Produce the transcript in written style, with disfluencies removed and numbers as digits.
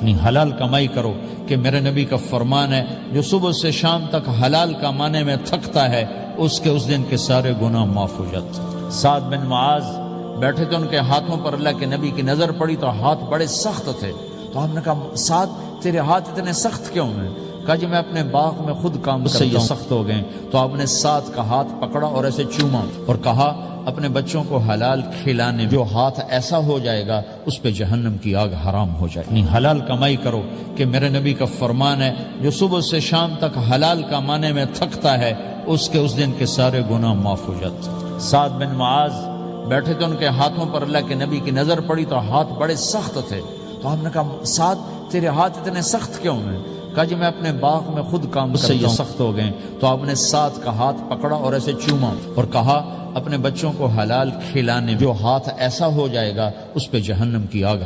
اپنی حلال کمائی کرو کہ میرے نبی کا فرمان ہے جو صبح سے شام تک حلال کمانے میں تھکتا ہے اس کے اس دن کے سارے گناہ معاف ہو جاتے ہیں۔ سعد بن معاذ بیٹھے تھے، ان کے ہاتھوں پر اللہ کے نبی کی نظر پڑی تو ہاتھ بڑے سخت تھے، تو ہم نے کہا سعد تیرے ہاتھ اتنے سخت کیوں ہیں؟ کہا جی میں اپنے باغ میں خود کام کرتا ہوں، یہ سخت ہو گئے۔ تو آپ نے سعد کا ہاتھ پکڑا اور ایسے چوما اور کہا اپنے بچوں کو حلال کھلانے، جو ہاتھ ایسا ہو جائے گا اس پہ جہنم کی آگ حرام ہو جائے۔ اپنی حلال کمائی کرو کہ میرے نبی کا فرمان ہے جو صبح سے شام تک حلال کمانے میں تھکتا ہے اس کے اس دن کے سارے گناہ معاف ہو جاتے ہیں۔ سعد بن معاذ بیٹھے تھے، ان کے ہاتھوں پر اللہ کے نبی کی نظر پڑی تو ہاتھ بڑے سخت تھے، تو ہم نے کہا سعد تیرے ہاتھ اتنے سخت کیوں ہیں؟ کہا جی میں اپنے باغ میں خود کام کرتا ہوں، یہ سخت ہو گئے۔ تو آپ نے سعد کا ہاتھ پکڑا اور ایسے چوما اور کہا اپنے بچوں کو حلال کھلانے، جو ہاتھ ایسا ہو جائے گا اس پہ جہنم کی آگ